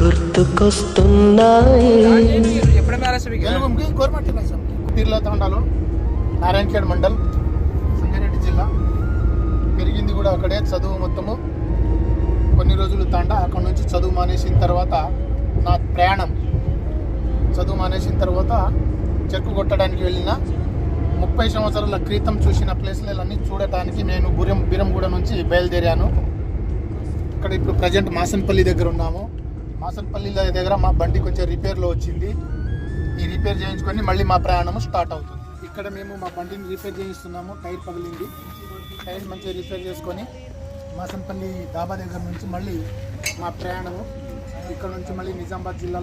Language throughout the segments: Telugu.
గుర్తుకొస్తున్నాయి. పీర్ల తాండాలో నారాయణఖేడ్ మండల్ సంగారెడ్డి జిల్లా. పెరిగింది కూడా అక్కడే. చదువు మొత్తము కొన్ని రోజులు తాండా. అక్కడ నుంచి చదువు మానేసిన తర్వాత నా ప్రయాణం, చదువు మానేసిన తర్వాత చెక్కు కొట్టడానికి వెళ్ళిన 30 సంవత్సరాల క్రితం చూసిన ప్లేస్లన్నీ చూడటానికి నేను బిరంగూడ నుంచి బయలుదేరాను. ఇక్కడ ఇప్పుడు ప్రజెంట్ మాసన్పల్లి దగ్గర ఉన్నాము. మాసన్పల్లి దగ్గర మా బండి కొంచెం రిపేర్లో వచ్చింది. ఈ రిపేర్ చేయించుకొని మళ్ళీ మా ప్రయాణం స్టార్ట్ అవుతుంది. ఇక్కడ మేము మా బండిని రిపేర్ చేయిస్తున్నాము. టైర్ పగిలింది. టైర్ మంచిగా రిపేర్ చేసుకొని మాసన్పల్లి డాబా దగ్గర నుంచి మళ్ళీ మా ప్రయాణము ఇక్కడ నుంచి మళ్ళీ నిజామాబాద్ జిల్లా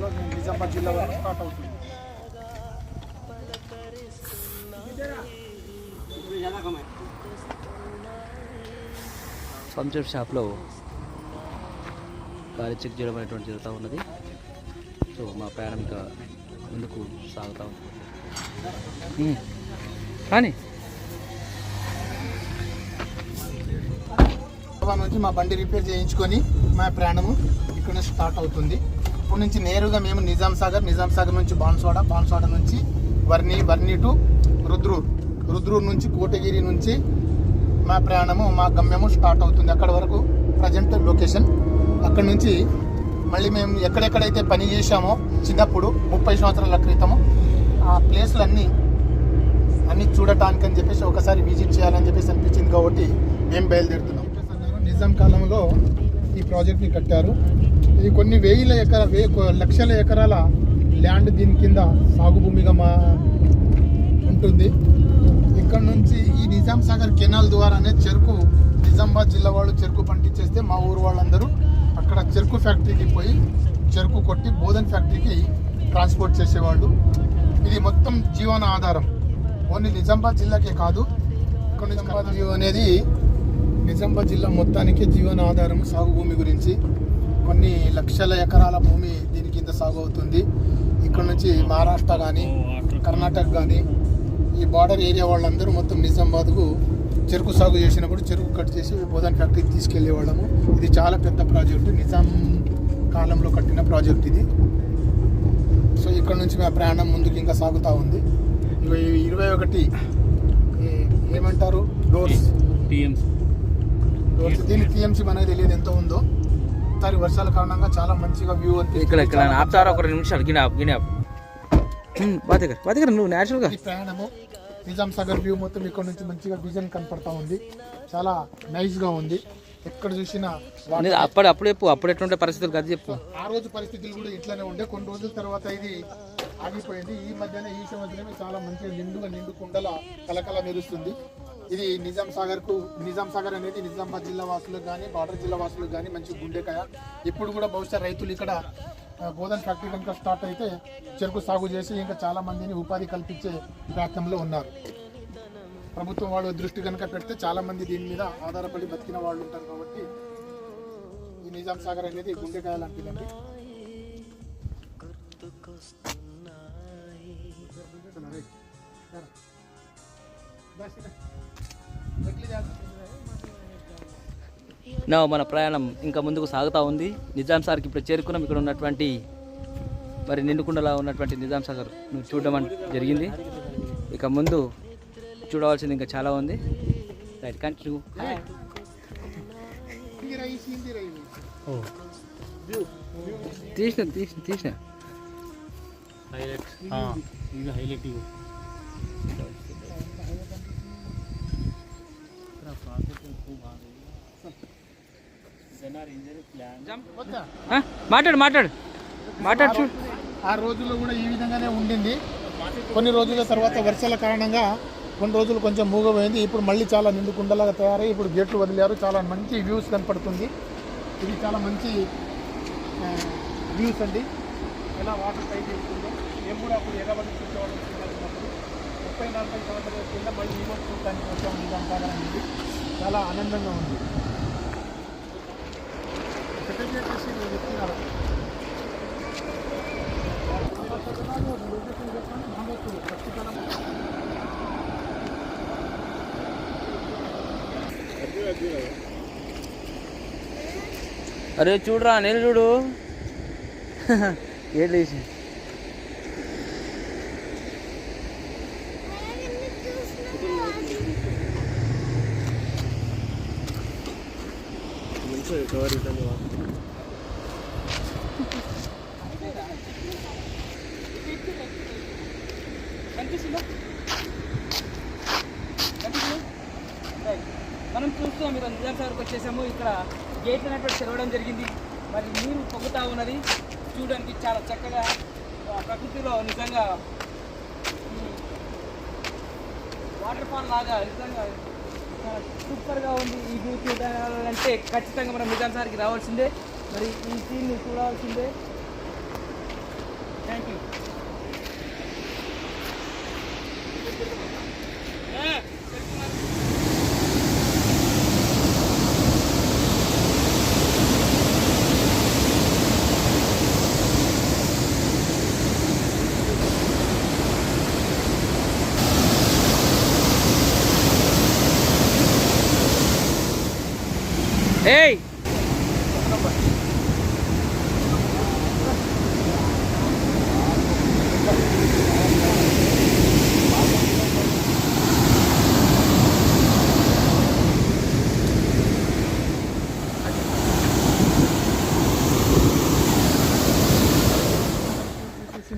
వరకు స్టార్ట్ అవుతుంది. పంచర్ షాప్లో గాలి చెక్ చేయడం అనేటువంటి జరుగుతూ ఉన్నది. సో మా ప్రయాణం ఇంకా ముందుకు సాగుతూ ఉంది. కానీ నుంచి మా బండి రిపేర్ చేయించుకొని మా ప్రయాణము ఇక్కడ స్టార్ట్ అవుతుంది. ఇప్పటి నుంచి నేరుగా మేము నిజాం సాగర్ నుంచి బాన్స్వాడ నుంచి వర్ని టు రుద్రూర్ నుంచి కోటగిరి నుంచి మా ప్రయాణము, మా గమ్యము స్టార్ట్ అవుతుంది. అక్కడ వరకు ప్రజెంట్ లొకేషన్. అక్కడ నుంచి మళ్ళీ మేము ఎక్కడెక్కడైతే పని చేశామో చిన్నప్పుడు 30 సంవత్సరాల క్రితము ఆ ప్లేస్లన్నీ చూడటానికి అని చెప్పేసి ఒకసారి విజిట్ చేయాలని చెప్పేసి అనిపించింది కాబట్టి మేము బయలుదేరుతున్నాం. నిజాం కాలంలో ఈ ప్రాజెక్ట్ని కట్టారు. ఇది కొన్ని లక్షల ఎకరాల ల్యాండ్ దీని కింద సాగు భూమిగా ఉంటుంది. ఇక్కడ నుంచి ఈ నిజాం సాగర్ కెనాల్ ద్వారానే చెరుకు, నిజామాబాద్ జిల్లా వాళ్ళు చెరుకు పండించేస్తే మా ఊరు వాళ్ళందరూ అక్కడ చెరుకు ఫ్యాక్టరీకి పోయి చెరుకు కొట్టి బోధన్ ఫ్యాక్టరీకి ట్రాన్స్పోర్ట్ చేసేవాళ్ళు. ఇది మొత్తం జీవన ఆధారం. ఓన్లీ నిజామాబాద్ జిల్లాకే కాదు, ఇక్కడ నిజామాబాద్ జిల్లా మొత్తానికి జీవన ఆధారం సాగు భూమి గురించి. కొన్ని లక్షల ఎకరాల భూమి దీని కింద సాగు అవుతుంది. ఇక్కడ నుంచి మహారాష్ట్ర కానీ కర్ణాటక కానీ ఈ బార్డర్ ఏరియా వాళ్ళందరూ మొత్తం నిజామాబాద్కు చెరుకు సాగు చేసినప్పుడు చెరుకు కట్ చేసి బోధన్ ఫ్యాక్టరీకి తీసుకెళ్లే వాళ్ళము. ఇది చాలా పెద్ద ప్రాజెక్టు, నిజాం కాలంలో కట్టిన ప్రాజెక్ట్ ఇది. సో ఇక్కడ నుంచి మా ప్రయాణం ముందుకు ఇంకా సాగుతూ ఉంది. 21 ఏమంటారు డోర్స్, దీని టీఎంసీ మనకి తెలియదు ఎంత ఉందో. ఈసారి వర్షాల కారణంగా చాలా మంచిగా వ్యూ ప్రయాణము. నిజాం సాగర్ వ్యూ మొత్తం ఇక్కడ నుంచి మంచిగా విజన్ కనపడతా ఉంది. చాలా నైస్ గా ఉంది. ఎక్కడ చూసినా అప్పుడు ఎట్లుంటే పరిస్థితులు కదా చెప్పు. ఆ రోజు పరిస్థితులు కూడా ఇట్లానే ఉండే. కొన్ని రోజుల తర్వాత ఇది ఆగిపోయింది. ఈ మధ్యన ఈ సంవత్సరమే చాలా మంచిగా నిండు కుండల కలకల మెరుస్తుంది. ఇది నిజాం సాగర్ అనేది నిజామాబాద్ జిల్లా వాసులకు కానీ బార్డర్ జిల్లా వాసులకు కానీ మంచి గుండెకాయ. ఇప్పుడు కూడా బహుశా రైతులు ఇక్కడ బోధన్ ఫ్యాక్టరీ కనుక స్టార్ట్ అయితే చెరుకు సాగు చేసి ఇంకా చాలా మందిని ఉపాధి కల్పించే ప్రయత్నంలో ఉన్నారు. ప్రభుత్వం వాళ్ళు దృష్టి కనుక పెడితే చాలా మంది దీని మీద ఆధారపడి బతికిన వాళ్ళు ఉంటారు. కాబట్టి ఈ నిజాం సాగర్ అనేది గుండెకాయ లాంటిదండి. మన ప్రయాణం ఇంకా ముందుకు సాగుతూ ఉంది. నిజాం సాగర్కి ఇప్పుడు చేరుకున్నాం. ఇక్కడ ఉన్నటువంటి మరి నిండుకుండలా ఉన్నటువంటి నిజాం సాగర్ చూడడం జరిగింది. ఇక ముందు చూడవలసింది ఇంకా చాలా ఉంది. Right, continue. తీసిన మాట్లాడు చూడు. ఆ రోజుల్లో కూడా ఈ విధంగానే ఉండింది. కొన్ని రోజుల తర్వాత వర్షాల కారణంగా కొన్ని రోజులు కొంచెం మూగపోయింది. ఇప్పుడు మళ్ళీ చాలా నిండుకుండలాగా తయారై ఇప్పుడు గేట్లు వదిలారు. చాలా మంచి వ్యూస్ కనపడుతుంది. ఇది చాలా మంచి వ్యూస్ అండి. ఎలా వాటర్ పైకి వెళ్తుందో మేము కూడా అప్పుడు ఎగబడి చూసేవాళ్ళం. 30-40 సంవత్సరాల కింద మళ్ళీ ఈ రోజు చూడటానికి వచ్చాము. నిజాం సాగర్ అనేది చాలా ఆనందంగా ఉంది. అరే చూడరా, నేను చూడు. ఏళ్ళు వేసి మనం చూస్తున్నాం మీరు నిజాం సాగర్కి వచ్చేసాము. ఇక్కడ గేట్ అనేటువంటి తెరవడం జరిగింది. మరి నీరు పొంగుతా ఉన్నది. చూడడానికి చాలా చక్కగా ప్రకృతిలో నిజంగా వాటర్ ఫాల్ లాగా నిజంగా సూపర్గా ఉంది. ఈ వ్యూ చూడాలంటే ఖచ్చితంగా మనం నిజాం సాగర్కి రావాల్సిందే. మరి ఈ సీన్ని చూడాల్సిందే. Thank you. Hey!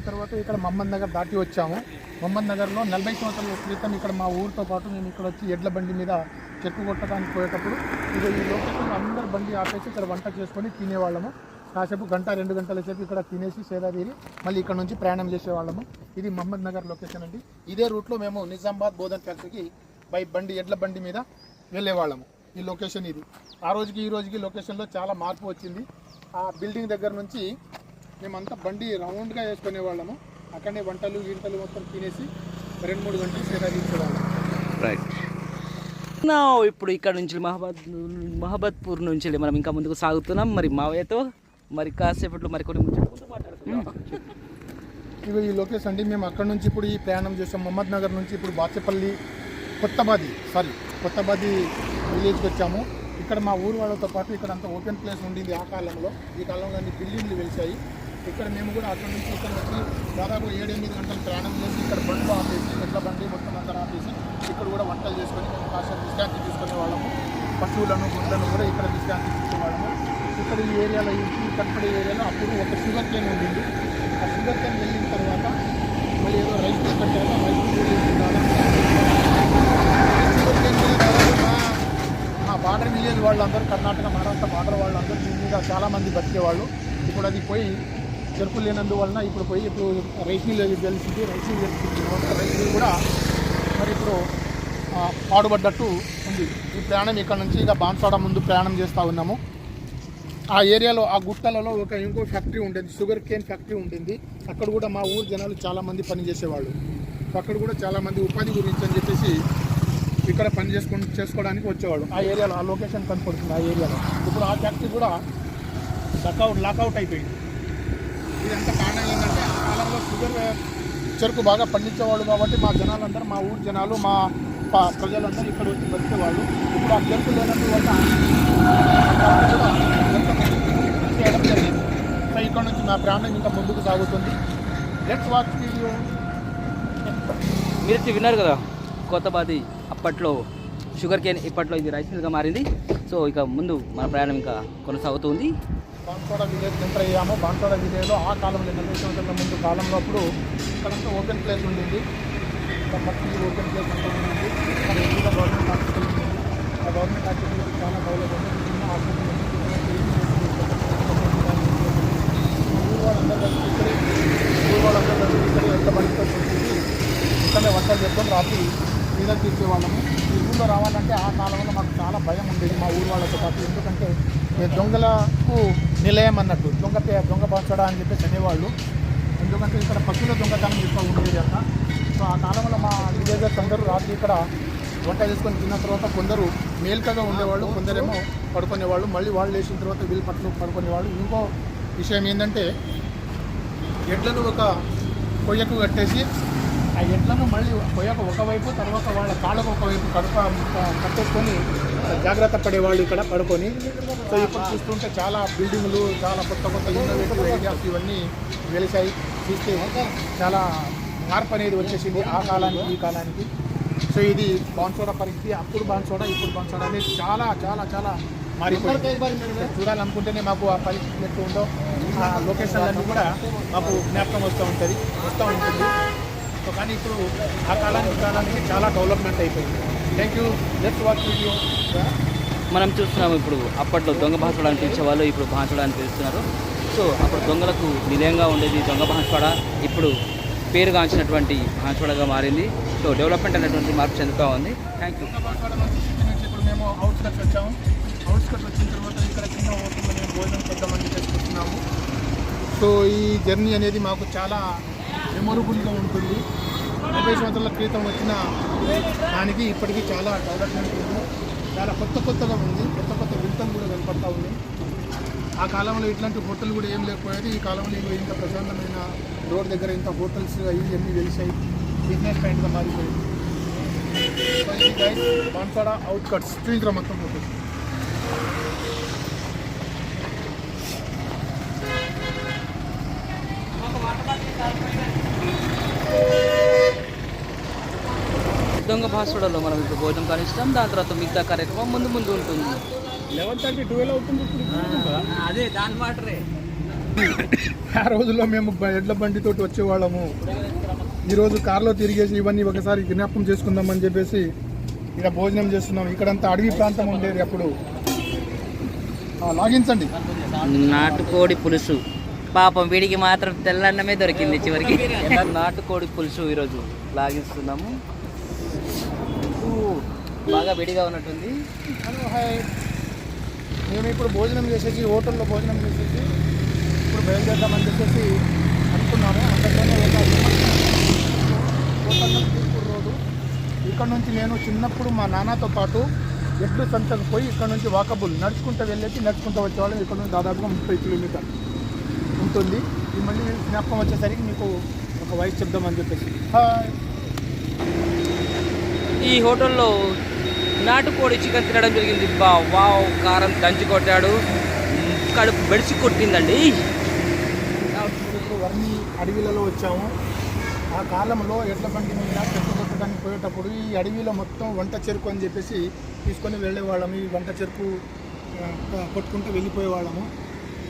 తర్వాత ఇక్కడ మహమ్మద్ నగర్ దాటి వచ్చాము. మహమ్మద్ నగర్లో 40 సంవత్సరాల క్రితం ఇక్కడ మా ఊరితో పాటు మేము ఇక్కడ వచ్చి ఎడ్ల బండి మీద చెక్కు కొట్టడానికి పోయేటప్పుడు ఇది ఈ లొకేషన్ అందరు బండి ఆపేసి ఇక్కడ వంట చేసుకొని తినేవాళ్ళము. కాసేపు గంట 2 గంటల సేపు ఇక్కడ తినేసి సేదాదీరి మళ్ళీ ఇక్కడ నుంచి ప్రయాణం చేసేవాళ్ళము. ఇది మహమ్మద్ నగర్ లొకేషన్ అండి. ఇదే రూట్లో మేము నిజామాబాద్ బోధన్ ఫ్యాక్టరీకి ఎడ్ల బండి మీద వెళ్ళేవాళ్ళము. ఈ లొకేషన్ ఇది. ఆ రోజుకి ఈ రోజుకి లొకేషన్లో చాలా మార్పు వచ్చింది. ఆ బిల్డింగ్ దగ్గర నుంచి మేమంతా బండి రౌండ్గా వేసుకునే వాళ్ళము. అక్కడనే వంటలు మొత్తం తినేసి 2-3 గంటలు సేదాదీర్చేవాళ్ళము. రైట్. ఇప్పుడు ఇక్కడ నుంచి మహాబత్పూర్ నుంచి మనం ఇంకా ముందుకు సాగుతున్నాం. మరి మావయ్యతో మరి కాసేపట్లో మరి కొన్ని మాట్లాడుతున్నాం. ఇవి ఈ లొకేషన్ అండి. మేము అక్కడ నుంచి ఇప్పుడు ఈ ప్రయాణం చేసాం. మహమ్మద్ నగర్ నుంచి ఇప్పుడు బాచేపల్లి కొత్తబాది విలేజ్కి వచ్చాము. ఇక్కడ మా ఊరు వాళ్ళతో పాటు ఇక్కడ అంతా ఓపెన్ ప్లేస్ ఉండింది ఆ కాలంలో. ఈ కాలంలో అన్ని బిల్డింగ్లు వెలిసాయి. ఇక్కడ మేము కూడా అక్కడ నుంచి ఇక్కడ వచ్చి దాదాపు 7-8 గంటలు ప్రయాణం చేసి ఇక్కడ బండ్లు ఆపేసి ఎడ్ల బండి మొత్తం అంతా ఆపేసి ఇక్కడ కూడా వంటలు చేసుకొని మేము కాసేపు విశ్రాంతి తీసుకునే వాళ్ళము. పశువులను గుడ్లను కూడా ఇక్కడ విశ్రాంతి తీసుకునేవాళ్ళము. ఇక్కడ ఈ ఏరియాలో ఈ కనపడే ఏరియాలో అప్పుడు ఒక షుగర్ కేన్ ఉండింది. ఆ షుగర్ కేన్ వెళ్ళిన తర్వాత మళ్ళీ ఏదో రైస్ కట్టారు. రైస్ షుగర్ కేన్ మా బార్డర్ విలేజ్ వాళ్ళందరూ కర్ణాటక మహారాష్ట్ర బార్డర్ వాళ్ళందరూ దీని మీద చాలామంది బతికేవాళ్ళు. ఇప్పుడు అది పోయి చెరుకులు లేనందువలన ఇప్పుడు రైస్ మిల్ తెలిసింది. రైస్ మిల్ కూడా మరి ఇప్పుడు పాడుపడ్డట్టు ఉంది. ఈ ప్రయాణం ఇక్కడ నుంచి ఇక బాన్స్వాడ ముందు ప్రయాణం చేస్తూ ఉన్నాము. ఆ ఏరియాలో ఆ గుట్టలలో ఇంకో ఫ్యాక్టరీ ఉండేది, షుగర్ కేన్ ఫ్యాక్టరీ ఉంటుంది. అక్కడ కూడా మా ఊరు జనాలు చాలామంది పనిచేసేవాళ్ళు. అక్కడ కూడా చాలామంది ఉపాధి గురించి అని చెప్పేసి ఇక్కడ పని చేసుకోవడానికి వచ్చేవాళ్ళు. ఆ ఏరియాలో ఆ లొకేషన్ కనపడుతుంది. ఆ ఏరియాలో ఇప్పుడు ఆ ఫ్యాక్టరీ కూడా లాకౌట్ అయిపోయింది. ఇదంతా కారణం ఏంటంటే ఆ కాలంలో చెరుకు బాగా పండించేవాళ్ళు కాబట్టి మా జనాలందరూ, మా ఊరు జనాలు, మా ప్రజలందరూ ఇక్కడ వచ్చి బతికేవాళ్ళు. ఇప్పుడు ఆ చెరుకు లేనందువల్ల చేయడం జరిగింది. సో ఇక్కడ నుంచి నా ప్రయాణం ఇంకా ముందుకు సాగుతుంది. Let's watch video. మీరు విన్నారు కదా, కొత్తబాది అప్పట్లో షుగర్ కేన్, ఇప్పట్లో ఇది రైస్ మిల్గా మారింది. సో ఇక ముందు మన ప్రయాణం ఇంకా కొనసాగుతుంది. బాన్స్వాడ విలేజ్ ఎంటర్ అయ్యాము. బాన్స్వాడ విలేజ్లో ఆ కాలంలో 40 సంవత్సరాల ముందు కాలంలో అప్పుడు ఇక్కడంతా ఓపెన్ ప్లేస్ ఉండింది. ఇక్కడ మట్టి ఓపెన్ ప్లేస్ అంతా ఉండింది. ఇక్కడ ఎదురుగా గవర్నమెంట్ హాస్పిటల్ ఉంది. ఆ గవర్నమెంట్ హాస్పిటల్కి చాలా డెవలప్ ఉంది. చిన్న హాస్పిటల్ ఊరు వాళ్ళందరూ ఇక్కడే ఎంత పనితో ఇక్కడే వంటలు చేస్తాం. రాత్రి మీద తీర్చేవాళ్ళము. ఈ ఊళ్ళో రావాలంటే ఆ కాలంలో మాకు చాలా భయం ఉండేది మా ఊరు వాళ్ళతో పాటు. ఎందుకంటే దొంగలకు నిలయం అన్నట్టు, దొంగ బాన్స్వాడ అని చెప్పేసి అనేవాళ్ళు. ఎందుకంటే ఇక్కడ పశువుల దొంగతనం ఎక్కువ ఉండేది అంట. సో ఆ కాలంలో మా విలేజర్స్ అందరూ రాత్రి ఇక్కడ వంట చేసుకొని తిన్న తర్వాత కొందరు మేల్కగా ఉండేవాళ్ళు, కొందరేమో పడుకునేవాళ్ళు. మళ్ళీ వాళ్ళు లేచిన తర్వాత వీళ్ళు పట్లు పడుకునేవాళ్ళు. ఇంకో విషయం ఏంటంటే ఎడ్లను ఒక కొయ్యకు కట్టేసి ఆ ఎడ్లను మళ్ళీ కొయ్యకు ఒకవైపు, తర్వాత వాళ్ళ కాళ్ళకు ఒకవైపు కట్టేసుకొని జాగ్రత్త పడేవాళ్ళు ఇక్కడ పడుకొని. సో ఇప్పుడు చూస్తుంటే చాలా బిల్డింగ్లు, చాలా కొత్త కొత్త ఇన్నోవేటివ్ ఐడియాస్ ఇవన్నీ వెలిసాయి. చూస్తే చాలా మార్పు అనేది వచ్చేసింది ఆ కాలానికి ఈ కాలానికి. సో ఇది బాన్సోడా పరిస్థితి. అప్పుడు బాన్సోడా ఇప్పుడు బాన్సోడా అనేది చాలా చాలా చాలా మారిపోయింది. చూడాలనుకుంటేనే మాకు ఆ పరిస్థితి ఎట్లా ఉందో ఆ లొకేషన్లన్నీ కూడా మాకు జ్ఞాపకం వస్తూ ఉంటుంది. సో కానీ ఇప్పుడు ఆ కాలానికి చాలా డెవలప్మెంట్ అయిపోయింది. Thank you. Let's watch video. మనం చూస్తున్నాము ఇప్పుడు అప్పట్లో దొంగ బాన్సోడా అని పిలిచేవాళ్ళు, ఇప్పుడు బాన్సోడా అని పిలుస్తున్నారు. సో అప్పుడు దొంగలకు నిలయంగా ఉండేది దొంగ బాన్సోడా, ఇప్పుడు పేరుగాంచినటువంటి బాన్సోడాగా మారింది. సో డెవలప్మెంట్ అనేటువంటి మార్పు చెందుతూ ఉంది. Thank you. ఇప్పుడు మేము అవుట్స్కట్స్ వచ్చాము. అవుట్స్కట్స్ వచ్చిన తర్వాత ఇక్కడ చిన్న హోటల్లో మేము భోజనం చేద్దామని చేసుకుంటున్నాము. సో ఈ జర్నీ అనేది మాకు చాలా మెమొరబుల్గా ఉంటుంది. 50 సంవత్సరాల క్రితం వచ్చిన దానికి ఇప్పటికీ చాలా డెవలప్మెంట్ ఉంది. చాలా కొత్తగా ఉంది. కొత్త వింతలు కూడా కనపడతా ఉంది. ఆ కాలంలో ఇట్లాంటి హోటల్ కూడా ఏం లేకపోయేది. ఈ కాలంలో ఇంత ప్రశాంతమైన రోడ్ దగ్గర ఇంత హోటల్స్ ఇవన్నీ వెలిసాయి. బిజినెస్ పాయింట్గా మారిపోయింది. సో ఇది గైస్ బాన్సోడా అవుట్కట్స్ చూపించడం మొత్తం హోటల్. దొంగ బాన్సోడాలో మనం ఇప్పుడు భోజనం కానిస్తాం. దాని తర్వాత మిగతా కార్యక్రమం ముందు ఉంటుంది. 11:30, 12 అవుతుంది. అదే దాని మాటరే. ఆ రోజుల్లో మేము ఎడ్ల బండితోటి వచ్చేవాళ్ళము. ఈరోజు కార్లో తిరిగేసి ఇవన్నీ ఒకసారి జ్ఞాపకం చేసుకుందామని చెప్పేసి ఇక్కడ భోజనం చేస్తున్నాం. ఇక్కడంతా అడవి ప్రాంతం ఉండేది అప్పుడు. లాగించండి. నాటుకోడి పులుసు పాపం వీడికి మాత్రం తెల్లన్నమే దొరికింది చివరికి. నాటుకోడి పులుసు ఈరోజు లాగిస్తున్నాము. బాగా వేడిగా ఉన్నట్టుంది. Hello hi. మేము ఇప్పుడు భోజనం చేసేసి హోటల్లో భోజనం చేసేసి ఇప్పుడు బయలుదేరదామని చెప్పేసి అనుకున్నాము. అంతలోనే ఒక రోడ్డు. ఇక్కడ నుంచి నేను చిన్నప్పుడు మా నాన్నతో పాటు ఎడ్లు సంతకు పోయి ఇక్కడ నుంచి వాకబుల్ నడుచుకుంటూ వెళ్ళేసి నడుచుకుంటూ వచ్చేవాళ్ళం. ఇక్కడ నుంచి దాదాపుగా 30 కిలోమీటర్ ఉంటుంది. ఇది మళ్ళీ జ్ఞాపకం వచ్చేసరికి మీకు ఒక వాయిస్ చెప్దామని చెప్పేసి. హాయ్. ఈ హోటల్లో నాటుకోడి చికెన్ తినడం జరిగింది. వావ్, కారం దంచి కొట్టాడు, కడుపు బెడిసి కొట్టిందండి. ఇప్పుడు వర్ణి అడవిలలో వచ్చాము. ఆ కాలంలో ఎడ్ల బండి మీద చెట్టు కొట్టడానికి పోయేటప్పుడు ఈ అడవిలో మొత్తం వంట చెరుకు అని చెప్పేసి తీసుకొని వెళ్ళేవాళ్ళము. ఈ వంట చెరుకు కొట్టుకుంటూ వెళ్ళిపోయేవాళ్ళము.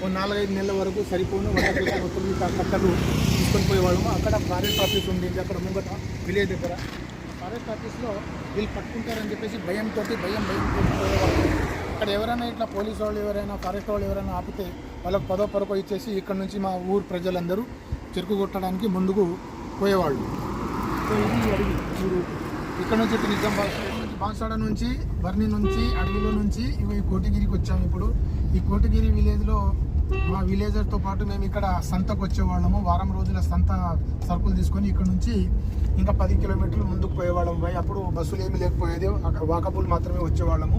ఓ 4-5 నెలల వరకు సరిపోను వంట చెరుకు కొట్టుకుని కట్టలు తీసుకొని పోయేవాళ్ళము. అక్కడ ఫారెస్ట్ ఆఫీస్ ఉండేది అక్కడ ముంగట విలేజ్ దగ్గర. ఫారెస్ట్ ఆఫీస్లో వీళ్ళు పట్టుకుంటారని చెప్పేసి భయంతో పోయేవాళ్ళు. ఇక్కడ ఎవరైనా ఇట్లా పోలీసు వాళ్ళు ఎవరైనా ఫారెస్ట్ వాళ్ళు ఎవరైనా ఆపితే వాళ్ళకి 10 పరకో ఇచ్చేసి ఇక్కడ నుంచి మా ఊరు ప్రజలందరూ చెరుకు కొట్టడానికి ముందుకు పోయేవాళ్ళు. సో ఇది అడవి ఊరు. ఇక్కడ నుంచి బాన్సోడా నుంచి వర్ణి నుంచి అడవిలో నుంచి ఈ కోటగిరికి వచ్చాము. ఇప్పుడు ఈ కోటగిరి విలేజ్లో మా విలేజర్తో పాటు మేము ఇక్కడ సంతకు వచ్చేవాళ్ళము. వారం రోజుల సంత సరుకులు తీసుకొని ఇక్కడ నుంచి ఇంకా 10 కిలోమీటర్లు ముందుకు పోయేవాళ్ళము. అప్పుడు బస్సులు ఏమీ లేకపోయేది. అక్కడ వాకబుల్ మాత్రమే వచ్చేవాళ్ళము.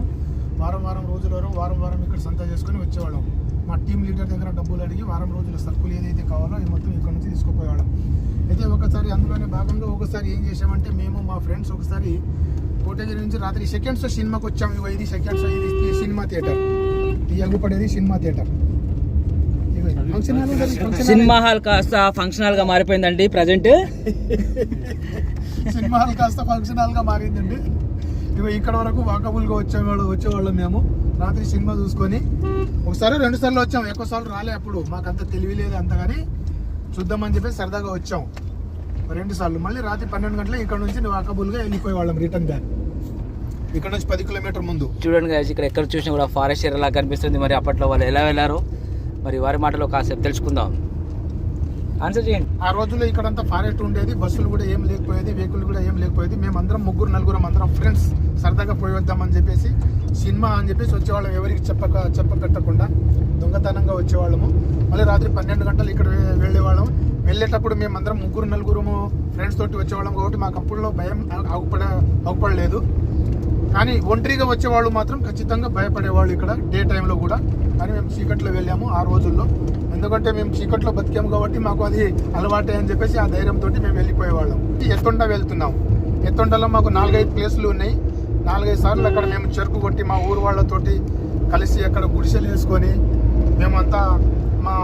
వారం రోజుల వరకు వారం ఇక్కడ సంత చేసుకొని వచ్చేవాళ్ళం. మా టీం లీడర్ దగ్గర డబ్బులు అడిగి వారం రోజుల సరుకులు ఏదైతే కావాలో అవి మొత్తం ఇక్కడ నుంచి తీసుకుపోయేవాళ్ళం. అయితే ఒకసారి అందులోనే భాగంగా ఒకసారి ఏం చేసామంటే మేము మా ఫ్రెండ్స్ ఒకసారి కోటగిరి నుంచి రాత్రి సెకండ్స్ సినిమాకి వచ్చాము. ఇది సెకండ్స్ ఇది సినిమా థియేటర్. ఈ అగుపడేది సినిమా థియేటర్. సినిమా హాల్ కాస్త ఫంక్షన్ హాల్ గా మారిపోయిందండి ప్రజెంట్. సినిమా హాల్ కాస్త ఫంక్షన్ హాల్ గా మారిందండి. ఇక్కడ వరకు వాకబుల్గా వచ్చేవాళ్ళం మేము. రాత్రి సినిమా చూసుకొని ఒకసారి 2 సార్లు వచ్చాము. ఎక్కువ సార్లు రాలే. అప్పుడు మాకు అంత తెలివి లేదు అంత, కానీ చూద్దామని చెప్పేసి సరదాగా వచ్చాము 2 సార్లు. మళ్ళీ రాత్రి 12 గంటలకు ఇక్కడ నుంచి వాకబుల్గా వెళ్ళిపోయేవాళ్ళం రిటర్న్ బ్యాక్. ఇక్కడ నుంచి 10 కిలోమీటర్ ముందు. చూడండి గాయస్, ఇక్కడ ఎక్కడ చూసినా కూడా ఫారెస్ట్ ఏరియా లాగా కనిపిస్తుంది. మరి అప్పట్లో వాళ్ళు ఎలా వెళ్ళారో మరి వారి మాటలో కాసేపు తెలుసుకుందాం. ఆన్సర్ చేయండి. ఆ రోజుల్లో ఇక్కడంతా ఫారెస్ట్ ఉండేది. బస్సులు కూడా ఏం లేకపోయేది, వెహికల్ కూడా ఏం లేకపోయేది. మేమందరం 3-4 అందరం ఫ్రెండ్స్ సరదాగా పోయి వద్దామని చెప్పేసి సినిమా అని చెప్పేసి వచ్చేవాళ్ళం. ఎవరికి చెప్పకట్టకుండా దొంగతనంగా వచ్చేవాళ్ళము. మళ్ళీ రాత్రి 12 గంటలు ఇక్కడ వెళ్ళేవాళ్ళం. వెళ్ళేటప్పుడు మేమందరం 3-4 ఫ్రెండ్స్ తోటి వచ్చేవాళ్ళం కాబట్టి మాకు అప్పుడులో భయం ఆగుపడలేదు. కానీ ఒంటరిగా వచ్చేవాళ్ళు మాత్రం ఖచ్చితంగా భయపడేవాళ్ళు ఇక్కడ డే టైంలో కూడా. కానీ మేము చీకట్లో వెళ్ళాము ఆ రోజుల్లో. ఎందుకంటే మేము చీకట్లో బతికాము కాబట్టి మాకు అది అలవాటే అని చెప్పేసి ఆ ధైర్యంతో మేము వెళ్ళిపోయేవాళ్ళం. ఎత్తుండ వెళ్తున్నాం. ఎత్తుండలో మాకు 4-5 ప్లేసులు ఉన్నాయి. 4-5 సార్లు అక్కడ మేము చెరుకు కొట్టి మా ఊరు వాళ్ళతోటి కలిసి అక్కడ గుడిసెలు వేసుకొని మేమంతా మా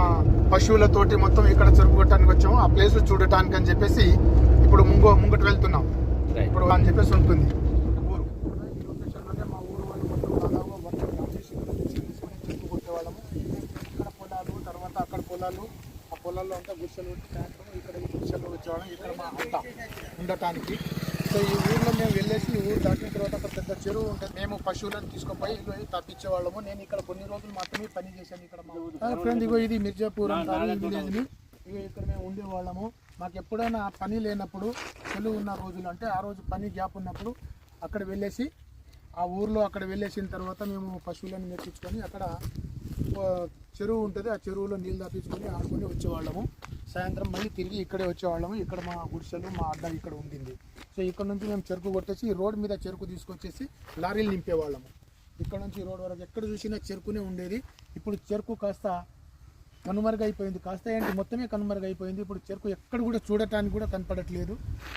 పశువులతోటి మొత్తం ఇక్కడ చెరుకు కొట్టడానికి వచ్చాము. ఆ ప్లేస్ చూడటానికి అని చెప్పేసి ఇప్పుడు ముంగట వెళ్తున్నాం. ఇప్పుడు అని చెప్పేసి ఉంటుంది ఊరు. ఈ లొకేషన్లోనే మా ఊరు వాళ్ళు మొత్తం దాదాపు వర్షం చేసి చెరుకు కొట్టేవాళ్ళము. ఇక్కడ పొలాలు, తర్వాత అక్కడ పొలాలు, ఆ పొలాల్లో అంతా గుడిసెలు ఇక్కడ ఈ గుడిసెల్లో వచ్చేవాళ్ళం ఇక్కడ మా అంతా ఉండటానికి. సో ఈ ఊర్లో మేము వెళ్ళేసి ఈ ఊరు దాటిన తర్వాత అక్కడ పెద్ద చెరువు ఉంటుంది. మేము పశువులను తీసుకుపోయి తప్పించేవాళ్ళము. నేను ఇక్కడ కొన్ని రోజులు మాత్రమే పని చేశాను ఇక్కడ మా ఊరు. ఫ్రెండ్ ఇగో ఇది మిర్జాపూర్ అంటారు ఈ విలేజ్ని. ఇగో ఇక్కడ మేము ఉండేవాళ్ళము. మాకు ఎప్పుడైనా పని లేనప్పుడు, సెలవు ఉన్న రోజులు అంటే ఆ రోజు పని గ్యాప్ ఉన్నప్పుడు అక్కడ వెళ్ళేసి ఆ ఊర్లో అక్కడ వెళ్ళేసిన తర్వాత మేము పశువులను మెచ్చించుకొని అక్కడ చెరువు ఉంటుంది. ఆ చెరువులో నీళ్ళు తప్పించుకొని ఆడుకొని వచ్చేవాళ్ళము. సాయంత్రం మళ్ళీ తిరిగి ఇక్కడే వచ్చేవాళ్ళము. ఇక్కడ మా గుడిసెలు, మా అడ్డ ఇక్కడ ఉండింది. సో ఇక్కడ నుంచి మేము చెరుకు కొట్టేసి రోడ్ మీద చెరుకు తీసుకొచ్చేసి లారీలు నింపేవాళ్ళము. ఇక్కడ నుంచి రోడ్ వరకు ఎక్కడ చూసినా చెరుకునే ఉండేది. ఇప్పుడు చెరుకు కాస్త కనుమరుగైపోయింది. కాస్త ఏంటి మొత్తమే కనుమరుగైపోయింది. ఇప్పుడు చెరుకు ఎక్కడ కూడా చూడటానికి కూడా కనపడట్లేదు.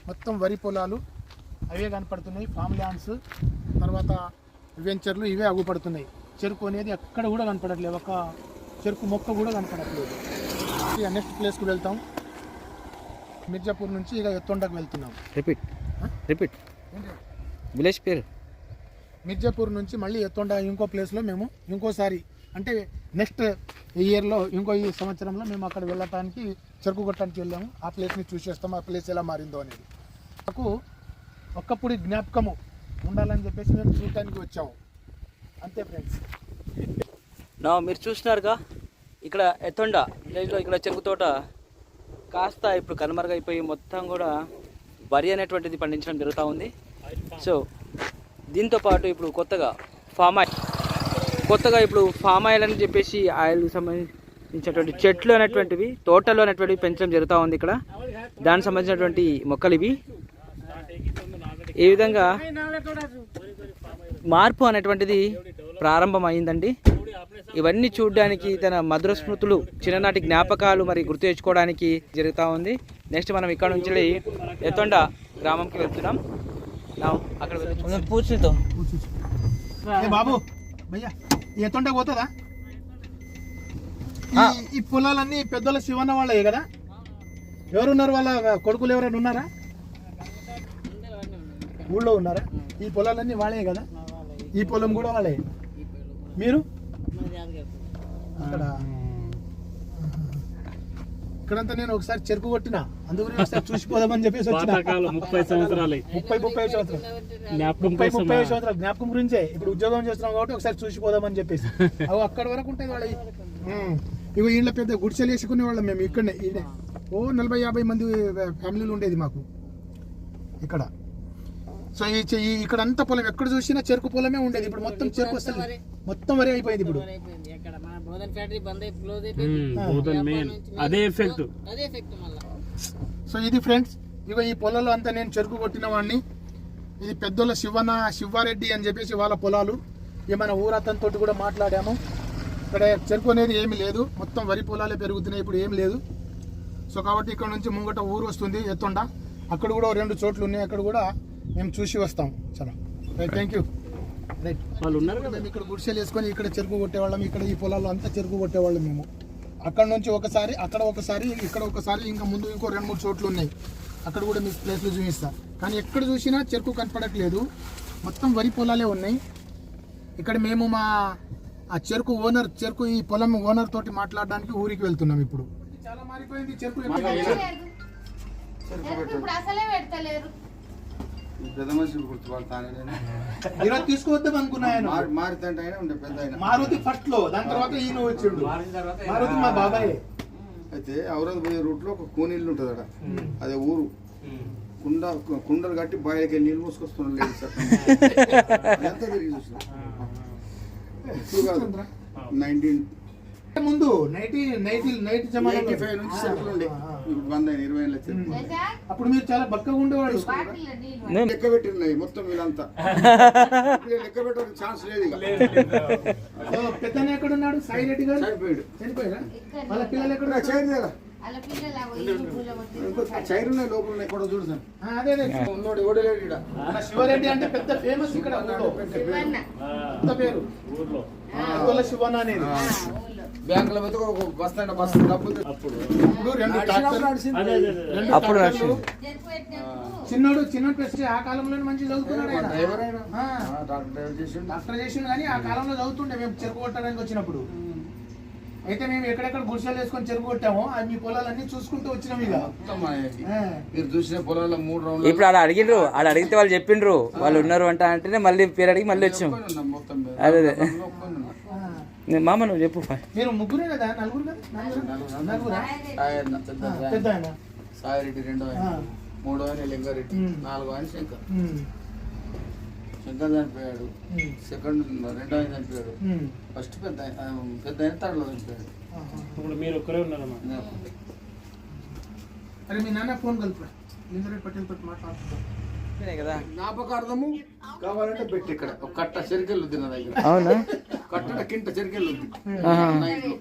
మొత్తం వరి పొలాలు అవే కనపడుతున్నాయి. ఫామ్ ల్యాండ్స్, తర్వాత వెంచర్లు ఇవే అగుపడుతున్నాయి. చెరుకు అనేది ఎక్కడ కూడా కనపడట్లేదు. ఒక చెరుకు మొక్క కూడా కనపడట్లేదు. ఇక నెక్స్ట్ ప్లేస్కి వెళ్తాం. మిర్జాపూర్ నుంచి ఇక ఎత్తొండకు వెళ్తున్నాం. రిపీట్ విలేజ్ పేరు. మిర్జాపూర్ నుంచి మళ్ళీ ఎత్తొండ ఇంకో ప్లేస్లో మేము ఇంకోసారి అంటే నెక్స్ట్ ఇయర్లో ఈ సంవత్సరంలో మేము అక్కడ వెళ్ళటానికి చెరుకు కొట్టడానికి వెళ్ళాము. ఆ ప్లేస్ని చూసేస్తాము. ఆ ప్లేస్ ఎలా మారిందో అనేది నాకు ఒక్కప్పుడు జ్ఞాపకము ఉండాలని చెప్పేసి మేము చూడటానికి వచ్చాము. అంతే ఫ్రెండ్స్. మీరు చూసినారుగా ఇక్కడ ఎత్తొండ విలేజ్లో ఇక్కడ చెరుకు తోట కాస్త ఇప్పుడు కనుమరుగైపోయి మొత్తం కూడా వరి అనేటువంటిది పండించడం జరుగుతూ ఉంది. సో దీంతోపాటు ఇప్పుడు కొత్తగా ఇప్పుడు ఫామ్ ఆయిల్ అని చెప్పేసి ఆయిల్కి సంబంధించినటువంటి చెట్లు అనేటువంటివి, తోటలు అనేటువంటివి పెంచడం జరుగుతూ ఉంది. ఇక్కడ దానికి సంబంధించినటువంటి మొక్కలు ఇవి. ఈ విధంగా మార్పు అనేటువంటిది ప్రారంభమైందండి. ఇవన్నీ చూడడానికి తన మధుర స్మృతులు, చిన్ననాటి జ్ఞాపకాలు మరి గుర్తు తెచ్చుకోవడానికి జరుగుతూ ఉంది. నెక్స్ట్ మనం ఇక్కడ నుంచి ఎత్తొండ గ్రామంకి వెళ్తున్నాం. అక్కడ పూర్తితో బాబు భయ్యా ఎత్తొండ పోతుందా? ఈ పొలాలన్నీ పెద్దల శివన్న వాళ్ళే కదా? ఎవరున్నారు? వాళ్ళ కొడుకులు ఎవరైనా ఉన్నారా? ఊళ్ళో ఉన్నారా? ఈ పొలాలన్నీ వాళ్ళే కదా? ఈ పొలం కూడా వాళ్ళే. మీరు అక్కడ ఇక్కడంతా నేను ఒకసారి చెరుకు కొట్టిన, అందుకని ఒకసారి చూసిపోదామని చెప్పేసి వచ్చిన. 30 సంవత్సరాలు జ్ఞాపకం గురించే. ఇప్పుడు ఉద్యోగం చేస్తున్నాం కాబట్టి ఒకసారి చూసిపోదామని చెప్పేసి అవి అక్కడ వరకు ఉంటాయి వాళ్ళ. ఇవి ఇంట్లో పెద్ద గుడిసెలు వేసుకునే వాళ్ళం మేము. ఇక్కడనే 40-50 మంది ఫ్యామిలీలు ఉండేది మాకు ఇక్కడ. సో ఇక్కడ అంతా పొలం ఎక్కడ చూసినా చెరుకు పొలమే ఉండేది. ఇప్పుడు మొత్తం చెరుకు వస్తుంది, మొత్తం వరి అయిపోయింది. ఇప్పుడు అదే ఎఫెక్ట్. సో ఇది ఫ్రెండ్స్, ఇగో ఈ పొలాలు అంతా నేను చెరుకు కొట్టిన వాడిని. ఇది పెద్దోళ్ళ శివారెడ్డి అని చెప్పేసి వాళ్ళ పొలాలు. మన ఊరతనితో కూడా మాట్లాడాము. ఇక్కడ చెరుకు అనేది ఏమి లేదు, మొత్తం వరి పొలాలే పెరుగుతున్నాయి. ఇప్పుడు ఏం లేదు. సో కాబట్టి ఇక్కడ నుంచి ముంగట ఊరు వస్తుంది ఎత్తొండ. అక్కడ కూడా 2 చోట్లు ఉన్నాయి. అక్కడ కూడా మేము చూసి వస్తాం. చాలా రైట్, థ్యాంక్ యూ. రైట్, వాళ్ళు ఉన్నారు కదా. మేము ఇక్కడ గుడిసెలు వేసుకొని ఇక్కడ చెరుకు కొట్టేవాళ్ళం. ఇక్కడ ఈ పొలాల్లో అంతా చెరుకు కొట్టేవాళ్ళం మేము. అక్కడ నుంచి ఒకసారి, అక్కడ ఒకసారి, ఇక్కడ ఒకసారి, ఇంకా ముందు ఇంకో 2-3 చోట్లు ఉన్నాయి. అక్కడ కూడా మీకు ప్లేస్లు చూపిస్తా. కానీ ఎక్కడ చూసినా చెరుకు కనపడట్లేదు, మొత్తం వరి పొలాలే ఉన్నాయి. ఇక్కడ మేము ఆ చెరుకు ఈ పొలం ఓనర్ తోటి మాట్లాడడానికి ఊరికి వెళ్తున్నాం. ఇప్పుడు చాలా మారిపోయింది చెరుకు. ఈరోజు తీసుకువద్దాం అనుకున్నాను. మారుతి ఫస్ట్ లో, దాని తర్వాత ఈయన వచ్చిండు. మారుతి మా బాబాయ్. అయితే ఔరద్ పోయే రూట్ లో ఒక కూనీళ్ళు ఉంటుంది అక్కడ. అదే ఊరు కుండలు కట్టి బాయిలకి వెళ్ళి నీళ్ళు మూసుకొస్తున్నాం. లేదు సార్, ఎంత తిరిగి చూసినా. ఇప్పుడు కాదు, 19 ముందు నైట్ 85 నుంచి సెంటర్ ఉండే. ఇప్పుడు 120 ఏళ్ళ చెరుకు. అప్పుడు మీరు చాలా బక్కగా ఉండేవాళ్ళు. లెక్క పెట్టినాయి మొత్తం వీళ్ళంతా. లెక్క పెట్టడానికి ఛాన్స్ లేదు. పెద్ద ఎక్కడ ఉన్నాడు? సాయి రెడ్డి గారు చనిపోయాడు. చనిపోయారా? వాళ్ళ పిల్లలు ఎక్కడ? చేరిదేరా చైర్ ఉన్నాయి లోపల ఉన్నాయి కూడా చూడసాను అదే ఉన్నోడు ఎవడలేడు ఈడ. మన శివరెడ్డి అంటే పెద్ద ఫేమస్ ఇక్కడ ఊళ్ళో. పెద్ద పేరు ఊర్లో అందువల్ల శివన్న అనేది. బ్యాంకులో పోతే ఒక బస్తాండ బస్తా డబ్బులు అప్పుడు ఇప్పుడు రెండు ట్రాక్టర్లు, అదే రెండు అప్పుడు ట్రాక్టర్లు. చిన్నోడు పెస్ట్ ఆ కాలంలో మంచి చదువుకున్నాడు ఆయన. డ్రైవర్ అయినా ఆ, డాక్టర్ డ్రైవర్ చేసిండు. డాక్టర్ చేసిండు కానీ ఆ కాలంలో చదువుతుండే మేము చెరుకు కొట్టడానికి వచ్చినప్పుడు. అయితే మేము ఎక్కడెక్కడ గుడిసెలు వేసుకొని చెరుకు కొట్టామో అది మీ పొలాలన్నీ చూసుకుంటూ వచ్చినాం ఇక. మొత్తం మాయకి. ఆ. మీరు చూసిన పొలాల్లో 3 రౌండ్లు ఇప్పుడు అలా అడిగిండ్రు, ఆడ అడిగితే వాళ్ళు చెప్పిండ్రు వాళ్ళు ఉన్నారు అంటేనే మళ్ళీ పేరు అడిగి మళ్ళీ వచ్చాం. మొత్తం మీద. అదే ఒప్పుకొని ఉన్నాం. మామ నువ్వు చెప్పు మీరు ముగ్గురే కదా? నలుగురు కదా? నలుగురా? ఆయన పెద్ద పెద్ద ఆయన. సాయిరెడ్డి 2వ ఆయన, ఆ. 3వ ఆయన లింగారెడ్డి, ఉమ్. 4వ ఆయన శంకర్. ఉమ్, శంకర్ చనిపోయాడు. ఉమ్, సెకండ్ 2వ ఆయన చనిపోయాడు. ఉమ్. ఫస్ట్ పెద్ద ఆయన 3rd లో చనిపోయాడు. ఆహా. ఇప్పుడు మీరు ఒక్కరే ఉన్నారమ్మా. అరే మీ నాన్న ఫోన్ కలుపురా, లింగారెడ్డి పటేల్ తోటి మాట్లాడుతున్నాం. కదా. జ్ఞాపకార్థము కావాలంటే పెట్టి ఇక్కడ ఒక కట్ట చెరికెళ్ళు ఉంది నా దగ్గర. అవునా? కట్ట కింట చెరికెళ్ళు ఉంది ఆహా. నా ఇంట్లో.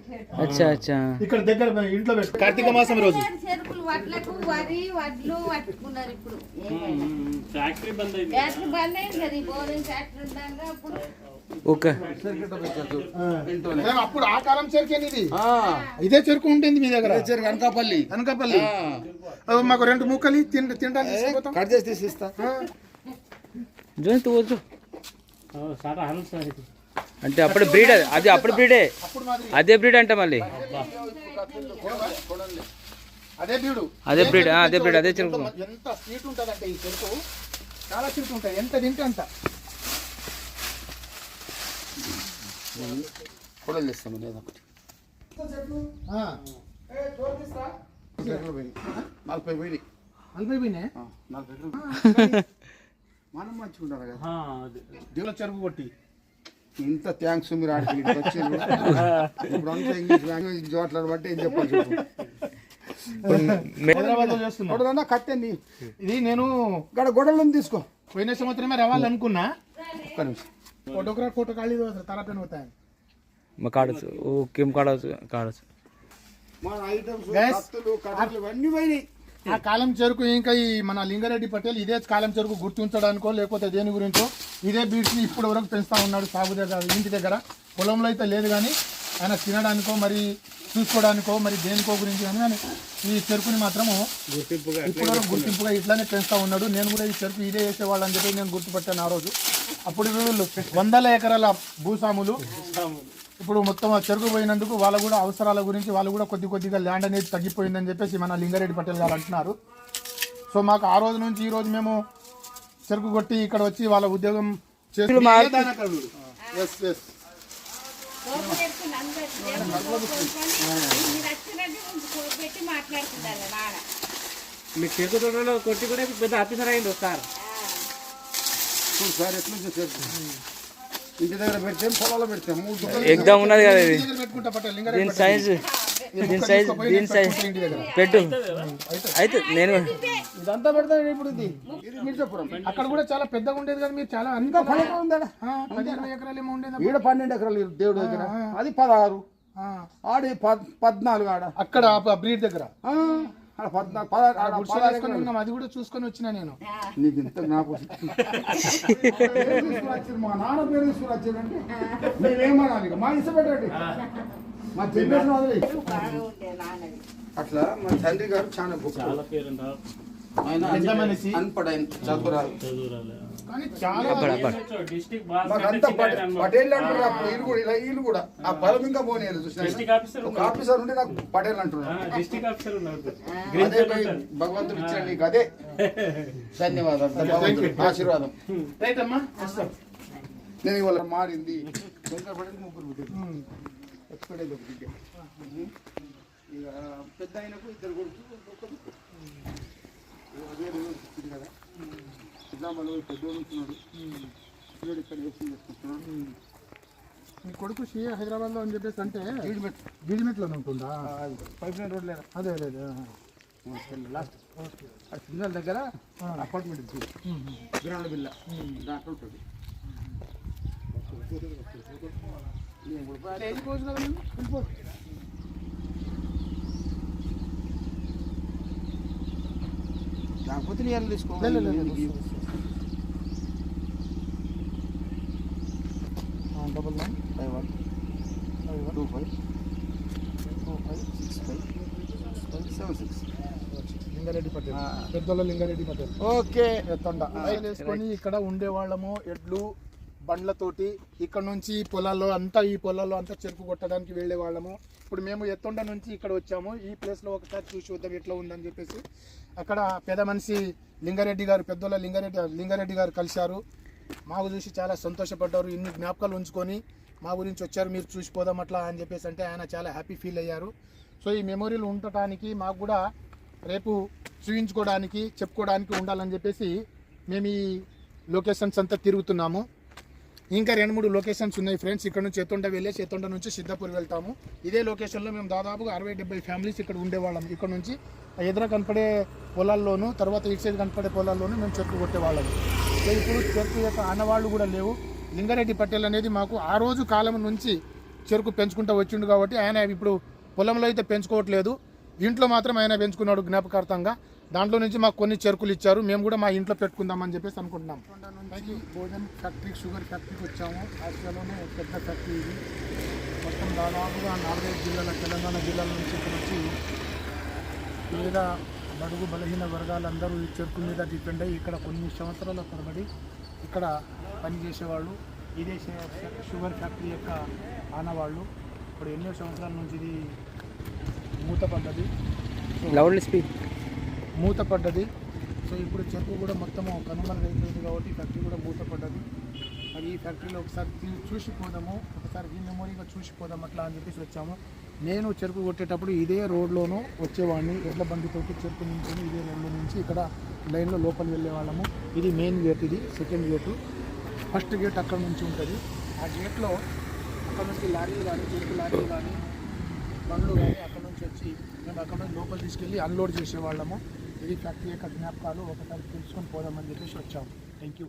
అచ్చా అచ్చా. ఇక్కడ దగ్గర ఇంట్లో పెట్టు. కార్తీక మాసం రోజు చెరుకులు వడ్లకు వడ్లు పట్టుకున్నారు. ఇప్పుడు ఫ్యాక్టరీ బంద్ అయింది. ఫ్యాక్టరీ బంద్ అయింది కదా, ఈ బోరింగ్ ఫ్యాక్టరీ ఉండగా అప్పుడు ఓకే. చెరికెట్ట పెట్టచ్చు ఆ. ఇంట్లోనే. మేము అప్పుడు ఆ కాలం చెరుకేని ఇది. ఆ, ఇదే చెరుకు ఉంటుంది మీ దగ్గర. ఇదే చెరుకు అనకాపల్లి. అనకాపల్లి. మాకు 2 ముక్కలు తినడానికి తీసుకుపోతాం. కట్ చేసి తీసిస్తా. జోన్ తూ వచ్చు సారా హల్ సార్ అంటే అప్పుడు బ్రీడ్ అది అప్పుడు బ్రీడే అప్పుడు మాదిరి అదే బ్రీడ్ అంటే మళ్ళీ అదే బీడు. అదే బ్రీడ్ అదే బ్రీడ్ అదే చెరుకు. ఎంత స్వీట్ ఉంటుంది అంటే ఈ చెరుకు చాలా స్వీట్ ఉంటుంది. ఎంత తింటే అంత. కూడా తెస్తాము లేదా ఒకటి. ఆ. 40 పోయినాయి. 40 పోయినాయి. 40 పోయినాయి. 40 మనం మంచుకుంటారు కదా. అది దేవుల చెరుకు కొట్టి ఇంత థ్యాంక్స్ మీరు ఆడికి వచ్చారు. ఇప్పుడు అంతా ఇంగ్లీష్ లాంగ్వేజ్ మాట్లాడబట్టి ఏం చెప్పాలి చెప్పు. హైదరాబాద్ లో చేస్తున్నాం. గొడవలన్నా కట్టండి. ఇది నేను ఇక్కడ గొడవలను తీసుకో. పోయిన సంవత్సరమే రావాలనుకున్నా. ఒక్క నిమిషం. फोटो काढली तारा पेन होता है. मग काढायचं ओके मग काढायचं మన ఐటమ్స్ Guys, కత్తులు కట్టలు అన్నీ పోయినాయి. ఆ కాలం చెరుకు ఇంకా ఈ మన లింగారెడ్డి పటేల్ ఇదే కాలం చెరుకు గుర్తించడానికో లేకపోతే దేని గురించో ఇదే బీడ్స్ ని ఇప్పటి వరకు పెంచుతా ఉన్నాడు సాగు దగ్గర, ఇంటి దగ్గర. పొలంలో అయితే లేదు కానీ ఆయన తినడానికో మరి చూసుకోవడానికో మరి దేనికో గురించి కానీ ఆయన ఈ చెరుకుని మాత్రము ఇప్పటి వరకు గుర్తింపుగా ఇట్లానే పెంచుతా ఉన్నాడు. నేను కూడా ఈ చెరుకు ఇదే వేసేవాళ్ళు అని చెప్పి నేను గుర్తుపట్టాను ఆ రోజు. అప్పుడు వీళ్ళు 100 ఎకరాల భూస్వాములు. ఇప్పుడు మొత్తం ఆ చెరుకు పోయినందుకు వాళ్ళ కూడా అవసరాల గురించి వాళ్ళు కూడా కొద్దిగా ల్యాండ్ అనేది తగ్గిపోయిందని చెప్పేసి మన లింగారెడ్డి పటేల్ గారు అంటున్నారు. సో మాకు ఆ రోజు నుంచి ఈ రోజు మేము చెరుకు కొట్టి ఇక్కడ వచ్చి వాళ్ళ ఉద్యోగం చేస్తూ మీ చెరుకు తోటలో కొట్టి కూడా పెద్ద ఆఫీసర్ అయింది సార్. సార్ ఎట్లా చేశారు? ఇంటి దగ్గర పెడితే పొలాల్లో పెడితే 3 దుకాణాలు ఎగ్జామ్ ఉన్నది కదా ఇది. పెట్టుకుంటా పటేల్ దీని సైజ్ పెట్టు అయితే నేను ఇదంతా పెడతాను ఇప్పుడు. ఇది మిర్జాపురం. అక్కడ కూడా చాలా పెద్దగా ఉండేది కదా. మీరు చాలా ఇంకా 12 ఉందా? 15 ఎకరాలు ఏమో ఉండేది ఈడ 12 ఎకరాలు దేవుడి దగ్గర. అది 16. ఆడి 14 ఆడ. అక్కడ బ్రీడ్ దగ్గర. ఆడ 14 గుడిసెలు వేసుకొని ఉన్నాం. అది కూడా చూసుకొని వచ్చినా నేను. నీకు ఇంత నాకు మా నాన్న పేరు తీసుకుని వచ్చారంటే నేనేమనాలి? మా ఇష్టం పెట్టండి. మా జనరేషన్ వదిలి అట్లా మా తండ్రి గారు చాలా గొప్ప. చాలా పేరుంటా ఆయన పెద్ద మనిషి. అన్పడ్ ఆయన చదువురాలు. చదువురాలే. కానీ చాలా డిస్ట్రిక్ట్ మాకంతా పటేల్ అంటారు. అప్పుడు వీళ్ళు కూడా ఇలా వీళ్ళు కూడా ఆ పదం ఇంకా పోనీయాలి. డిస్ట్రిక్ట్ ఆఫీసర్ ఒక ఆఫీసర్ ఉంటే నాకు పటేల్ అంటున్నాను. డిస్ట్రిక్ట్ ఆఫీసర్ ఉన్నారు. అదే భగవంతుడు ఇచ్చాడు నీకు. అదే ధన్యవాదాలు. ఆశీర్వాదం. రైట్ అమ్మా వస్తాం. నేను ఇవాళ మారింది. శంకర్ పటేల్ 3 బిడ్డలు. ఎక్స్పర్ట్ బిడ్డ. ఇక పెద్ద ఆయనకు 2 కొడుకులు. కదా ఇట్లా మళ్ళీ పెద్దోడు ఉంటున్నాడు. పిల్లడు ఇక్కడ వేసి చేసుకుంటున్నాడు. మీ కొడుకు హైదరాబాద్ లో అని చెప్పేసి అంటే జీడిమెట్ బీడిమెట్లోనే ఉంటుందా? పైప్ లైన్ రోడ్ లేదా? అదే లాస్ట్ సిగ్నల్ దగ్గర అపార్ట్మెంట్ గ్రౌండ్ బిల్ల దాంట్లో ఉంటుంది. వెళ్ళిపోవచ్చు కదా. వెళ్ళిపోవచ్చు. కొద్దిగా తీసుకో. లేదు. 995125256576 లింగారెడ్డి పటేల్, పెద్దోళ్ళ లింగారెడ్డి పటేల్. ఓకే. తొండ వేసుకొని ఇక్కడ ఉండేవాళ్ళము. ఎడ్లు బండ్లతోటి ఇక్కడ నుంచి పొలాల్లో అంతా, ఈ పొలాల్లో అంతా చెరుకు కొట్టడానికి వెళ్ళే వాళ్ళము. ఇప్పుడు మేము ఎత్తుండ నుంచి ఇక్కడ వచ్చాము. ఈ ప్లేస్లో ఒకసారి చూసి వద్దాం ఎట్లా ఉందని చెప్పేసి అక్కడ పెద్ద మనిషి లింగారెడ్డి గారు, పెద్దోళ్ళ లింగారెడ్డి గారు కలిశారు. మాకు చూసి చాలా సంతోషపడ్డారు. ఇన్ని జ్ఞాపకాలు ఉంచుకొని మా గురించి వచ్చారు, మీరు చూసిపోదాం అట్లా అని చెప్పేసి అంటే ఆయన చాలా హ్యాపీ ఫీల్ అయ్యారు. సో ఈ మెమోరీలు ఉండటానికి మాకు కూడా రేపు చూపించుకోవడానికి, చెప్పుకోవడానికి ఉండాలని చెప్పేసి మేము ఈ లొకేషన్స్ అంతా తిరుగుతున్నాము. ఇంకా 2-3 లొకేషన్స్ ఉన్నాయి ఫ్రెండ్స్. ఇక్కడ నుంచి ఎత్తుండ వెళ్ళేసి ఎత్తుండ నుంచి సిద్ధాపూర్ వెళ్తాము. ఇదే లొకేషన్లో మేము దాదాపుగా 60-70 ఫ్యామిలీస్ ఇక్కడ ఉండేవాళ్ళం. ఇక్కడ నుంచి ఎదుర కనపడే పొలాల్లోనూ, తర్వాత ఇటు సైడ్ కనపడే పొలాల్లోనూ మేము చెరుకు కొట్టేవాళ్ళము. సో ఇప్పుడు చెరుకు యొక్క ఆనవాళ్ళు కూడా లేవు. లింగారెడ్డి పటేల్ అనేది మాకు ఆ రోజు కాలం నుంచి చెరుకు పెంచుకుంటూ వచ్చిండు కాబట్టి ఆయన ఇప్పుడు పొలంలో అయితే పెంచుకోవట్లేదు, ఇంట్లో మాత్రం ఆయన పెంచుకున్నాడు జ్ఞాపకార్థంగా. దాంట్లో నుంచి మాకు కొన్ని చెరుకులు ఇచ్చారు. మేము కూడా మా ఇంట్లో పెట్టుకుందామని చెప్పేసి అనుకుంటున్నాం. భోజన్ ఫ్యాక్టరీ, షుగర్ ఫ్యాక్టరీకి వచ్చాము. ఆసియాలోనే పెద్ద ఫ్యాక్టరీ ఇది. మొత్తం దాదాపుగా 4-5 జిల్లాల, తెలంగాణ జిల్లాల నుంచి ఇక్కడ వచ్చి పేద బడుగు బలహీన వర్గాలందరూ ఈ చెరుకు మీద డిపెండ్ అయ్యి ఇక్కడ కొన్ని సంవత్సరాల తరబడి ఇక్కడ పనిచేసేవాళ్ళు. ఇదే షుగర్ ఫ్యాక్టరీ యొక్క ఆనవాళ్ళు. ఇప్పుడు ఎన్నో సంవత్సరాల నుంచి ఇది మూతపడ్డది. సో ఇప్పుడు చెరుకు కూడా మొత్తము కనుమరుగైపోయింది కాబట్టి ఫ్యాక్టరీ కూడా మూతపడ్డది. మరి ఈ ఫ్యాక్టరీలో ఒకసారి చూసిపోదాము, ఒకసారి ఈ మెమొరీగా చూసిపోదాం అట్లా అని చెప్పేసి వచ్చాము. నేను చెరుకు కొట్టేటప్పుడు ఇదే రోడ్లోనూ వచ్చేవాడిని, ఎడ్ల బండితోటి చెరుకు నుంచి ఇదే రోడ్లో నుంచి ఇక్కడ లైన్లో లోపల వెళ్ళేవాళ్ళము. ఇది మెయిన్ గేట్, ఇది సెకండ్ గేటు. ఫస్ట్ గేట్ అక్కడ నుంచి ఉంటుంది. ఆ గేట్లో అక్కడ నుంచి లారీలు కానీ, చెరుకు లారీలు కానీ, బండ్లు కానీ అక్కడ నుంచి వచ్చి మేము అక్కడ నుంచి లోపల తీసుకెళ్ళి అన్లోడ్ చేసేవాళ్ళము. ఇది ఫ్యాక్టరీ యొక్క జ్ఞాపకాలు. ఒకసారి తెలుసుకొని పోదామని చెప్పేసి వచ్చాము. Thank you.